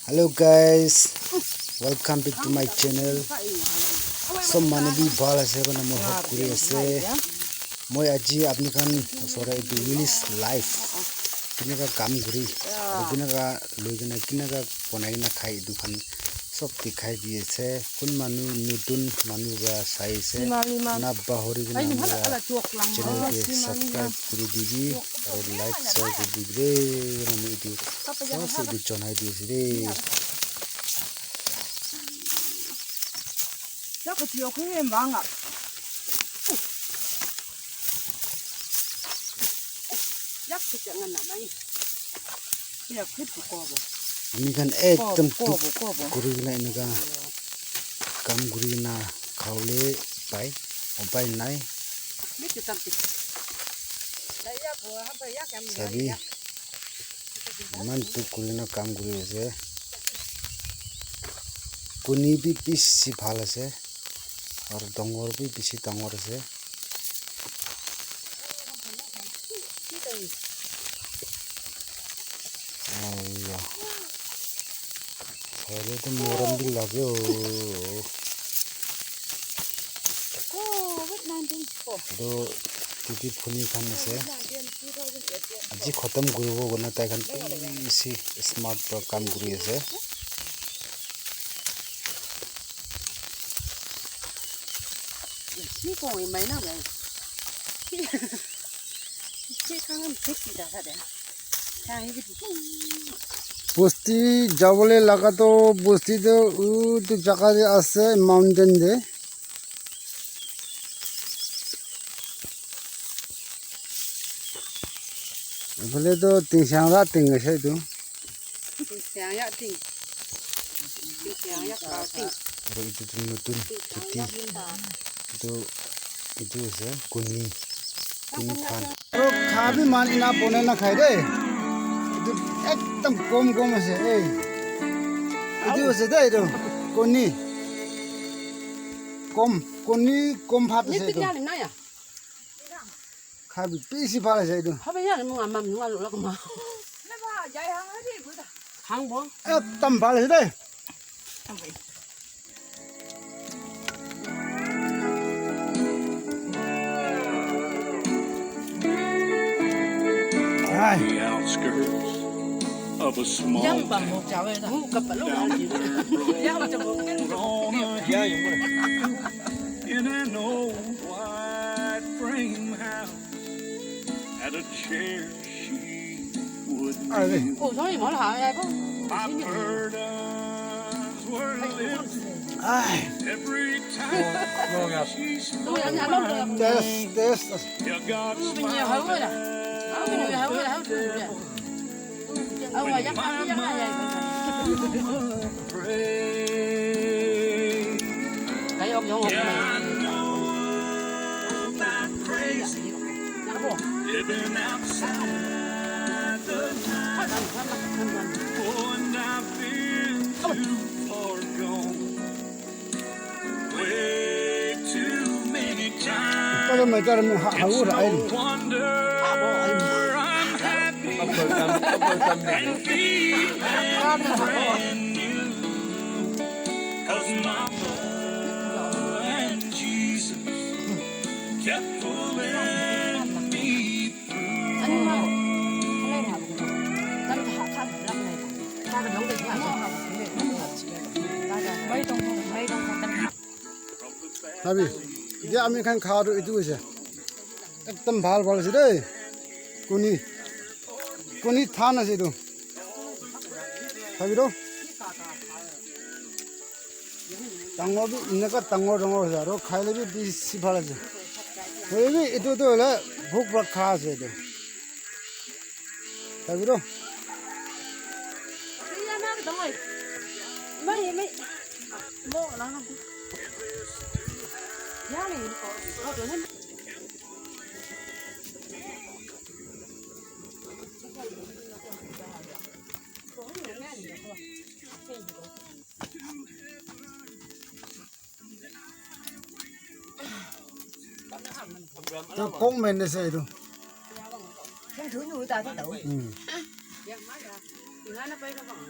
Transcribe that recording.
Hello guys, welcome back to my channel. So manabi bal ase bana mo hok kuri ase. Moi aji apni khan sora itu release live. Kina ka kam kuri, kina ka loigena kina ka ponai na khai itu khan sob dikhai di ase. Kun manu nutun manu ba sai ase. Na bahori kina channel ke subscribe kuri dibi aur like share kuri dibi re namu itu. So itu chonai di ase. Chắc cái chiều khi em vắng ạ. Chắc thì chẳng ngần nào đây. Bây giờ khít của cô bộ. Ini kan ekdom guri na inaga kam guri na khawle pai opai nai sabi man tu guri na kam guri ase kuni bi bisi bhal ase aur dongor bi bisi dongor ase ayya Hele to moram bi lagyo do titi phuni khan ase aji khatam guribo gona tai khan isi smart pro kam guri ase Ni ko mai na mai. Ki kang thích gì đó đấy. Sang cái বস্তি যাবলে লাগা তো বস্তি তো তো জায়গা আছে mountain দে বলে তো তিনশাংরা তিন আছে তো sang ya ting. Sang ya ka ting. আর itu তো নতুন titi itu আছে kuni খান তো খাবি মানি না বনে না খাই রে itu একদম কম কম আছে এই itu আছে দে itu kuni কম ভাত আছে Ni itu tu na ya. খাবি বেশি ভালো আছে itu Ha ba ya mo ngam mo lo ko ma. Na ba jai hang đi bữa ta. Hang bo. একদম ভালো আছে দে The outskirts of a small Yang ba town mo chao da. Mu ka pa lo na ji. Yang cho mo ken on a hill in an old white frame house had a chair she would kneel. Cô nói mở lại ai không? My burdens were lifted 哎 every time she Tôi spoke. ăn ăn lắm rồi. test Yeah, God Bây giờ hấu rồi. Hấu rồi hấu rồi hấu rồi. Ông mà dắt ăn dắt ai vậy? pray. Cái ông giống ông Yeah, này. I know that crazy living outside the night. Oh, and I've been too far gone, way too many times. Kalau macam ni halu It's rai no wonder I'm happy and feeling brand new. 'Cause my Lord and Jesus kept pulling me through. Anh mà lên học. Tâm học khác lắm này. Ta là giống như thế nào? Mấy trong tâm học. Nabi, dia kami kan khawar itu aja. Ekdom bhal bhal আছে deh. Kuni than আছে itu. Nabi do. Tangor bi inaka tangor আছে আৰু খাইলে bi বেছি ভাল আছে. Hoye itu to hole bhuk rakha আছে itu. Nabi do. Đi ra nào rồi. Mấy bộ nó. Giá này có được hết. To kong men আছে itu. Không thử nuôi ta thấy đủ. Hmm. Dạ má ra. Thì nó bay nó bằng.